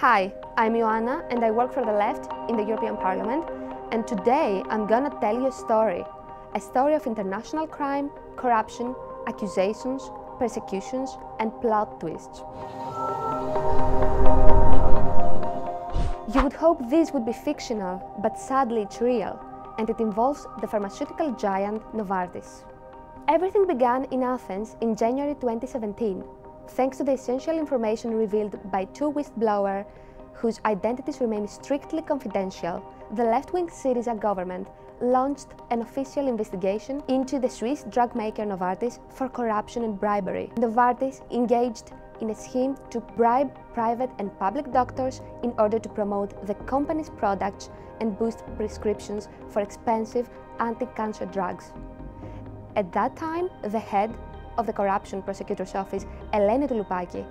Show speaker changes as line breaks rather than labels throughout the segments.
Hi, I'm Ioanna and I work for the left in the European Parliament, and today I'm gonna tell you a story of international crime, corruption, accusations, persecutions and plot twists. You would hope this would be fictional, but sadly it's real, and it involves the pharmaceutical giant Novartis. Everything began in Athens in January 2017, thanks to the essential information revealed by two whistleblowers whose identities remain strictly confidential. The left-wing Syriza government launched an official investigation into the Swiss drug maker Novartis for corruption and bribery. Novartis engaged in a scheme to bribe private and public doctors in order to promote the company's products and boost prescriptions for expensive anti-cancer drugs. At that time, the head of the Corruption Prosecutor's Office, Eleni Touloupaki,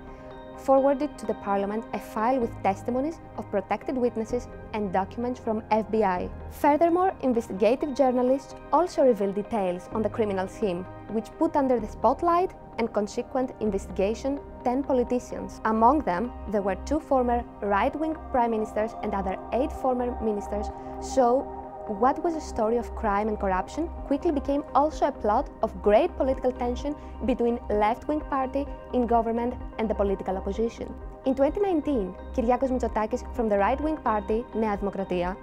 forwarded to the Parliament a file with testimonies of protected witnesses and documents from FBI. Furthermore, investigative journalists also revealed details on the criminal scheme, which put under the spotlight and consequent investigation 10 politicians. Among them, there were 2 former right-wing prime ministers and other 8 former ministers, so what was a story of crime and corruption quickly became also a plot of great political tension between left-wing party in government and the political opposition. In 2019, Kyriakos Mitsotakis from the right-wing party, Nea Δημοκρατία,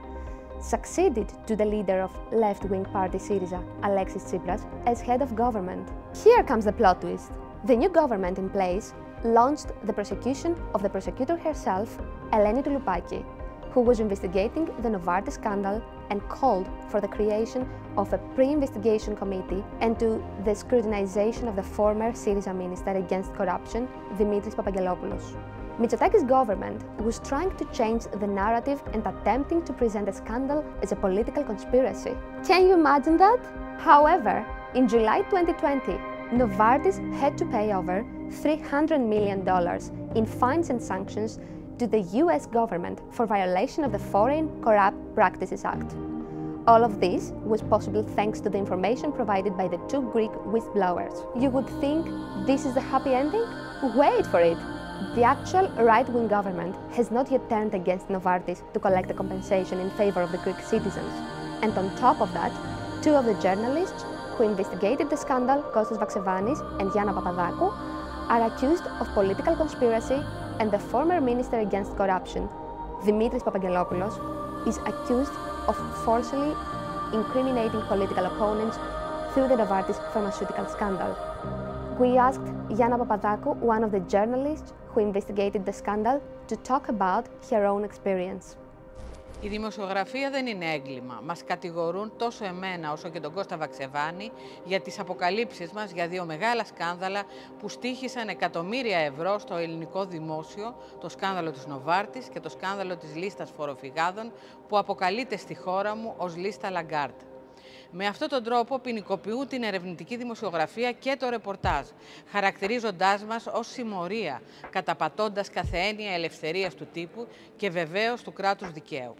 succeeded to the leader of left-wing party Syriza, Alexis Tsipras, as head of government. Here comes the plot twist. The new government in place launched the prosecution of the prosecutor herself, Eleni Touloupaki, who was investigating the Novartis scandal and called for the creation of a pre-investigation committee and to the scrutinization of the former Syriza minister against corruption, Dimitris Papagelopoulos. Mitsotakis' government was trying to change the narrative and attempting to present the scandal as a political conspiracy. Can you imagine that? However, in July 2020, Novartis had to pay over $300 million in fines and sanctions to the US government for violation of the Foreign Corrupt Practices Act. All of this was possible thanks to the information provided by the 2 Greek whistleblowers. You would think this is the happy ending? Wait for it! The actual right-wing government has not yet turned against Novartis to collect the compensation in favor of the Greek citizens. And on top of that, 2 of the journalists who investigated the scandal, Kostas Vaxevanis and Gianna Papadakou, are accused of political conspiracy, and the former minister against corruption, Dimitris Papagelopoulos, is accused of falsely incriminating political opponents through the Novartis pharmaceutical scandal. We asked Gianna Papadakou, one of the journalists who investigated the scandal, to talk about her own experience.
Η δημοσιογραφία δεν είναι έγκλημα. Μας κατηγορούν τόσο εμένα όσο και τον Κώστα Βαξεβάνη για τις αποκαλύψεις μας για 2 μεγάλα σκάνδαλα που στοίχησαν εκατομμύρια ευρώ στο ελληνικό δημόσιο, το σκάνδαλο της Novartis και το σκάνδαλο της λίστας φοροφυγάδων που αποκαλείται στη χώρα μου ως λίστα Lagarde. Με αυτόν τον τρόπο ποινικοποιούν την ερευνητική δημοσιογραφία και το ρεπορτάζ, χαρακτηρίζοντάς μας ως συμμορία, καταπατώντας κάθε έννοια ελευθερίας του τύπου και βεβαίως του κράτους δικαίου.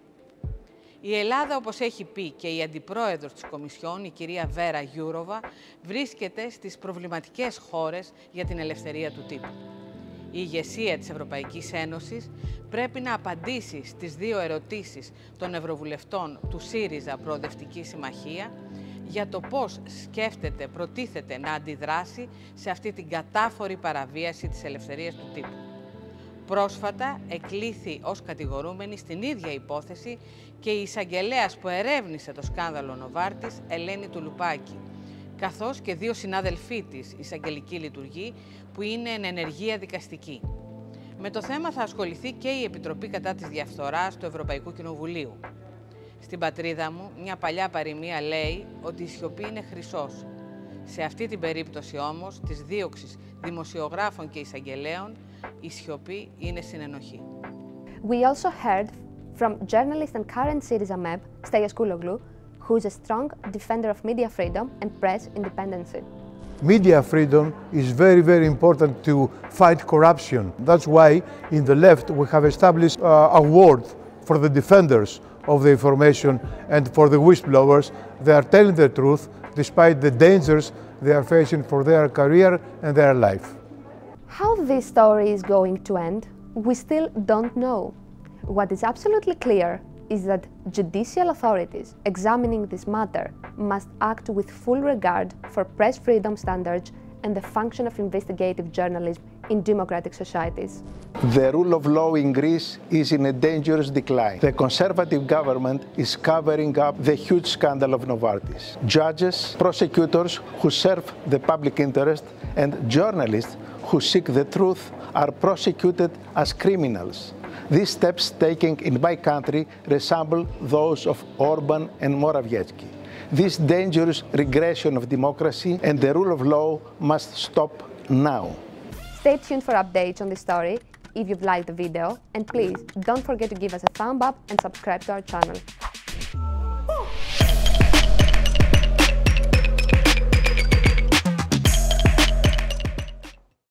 Η Ελλάδα, όπως έχει πει και η αντιπρόεδρος της Κομισιόν, η κυρία Βέρα Γιούροβα, βρίσκεται στις προβληματικές χώρες για την ελευθερία του τύπου. Η ηγεσία της Ευρωπαϊκής Ένωσης πρέπει να απαντήσει στις 2 ερωτήσεις των Ευρωβουλευτών του ΣΥΡΙΖΑ Προοδευτική Συμμαχία για το πώς προτίθεται να αντιδράσει σε αυτή την κατάφορη παραβίαση της ελευθερίας του τύπου. Πρόσφατα εκλήθη ως κατηγορούμενη στην ίδια υπόθεση και η εισαγγελέας που ερεύνησε το σκάνδαλο Novartis, Ελένη Τουλουπάκη, καθώς και 2 συνάδελφοί της εισαγγελική λειτουργή που είναι εν ενεργεία δικαστική. Με το θέμα θα ασχοληθεί και η Επιτροπή κατά της Διαφθοράς του Ευρωπαϊκού Κοινοβουλίου. Στην πατρίδα μου, μια παλιά παροιμία λέει ότι η σιωπή είναι χρυσός. Σε αυτή την περίπτωση όμως, της δίωξης δημοσιογράφων και εισαγγελέων, η σιωπή είναι συνενοχή.
We also heard from journalist and current Syriza MEP, Stelios Kouloglou, who is a strong defender of media freedom and press independence.
Media freedom is very, very important to fight corruption. That's why in the left we have established an award for the defenders of the information and for the whistleblowers. They are telling the truth despite the dangers they are facing for their career and their life.
How this story is going to end, We still don't know. What is absolutely clear is that judicial authorities examining this matter must act with full regard for press freedom standards and the function of investigative journalism in democratic societies.
The rule of law in Greece is in a dangerous decline. The conservative government is covering up the huge scandal of Novartis. Judges, prosecutors who serve the public interest, and journalists who seek the truth are prosecuted as criminals. These steps taken in my country resemble those of Orban and Morawiecki. This dangerous regression of democracy and the rule of law must stop now.
Stay tuned for updates on this story if you've liked the video, and please don't forget to give us a thumb up and subscribe to our channel.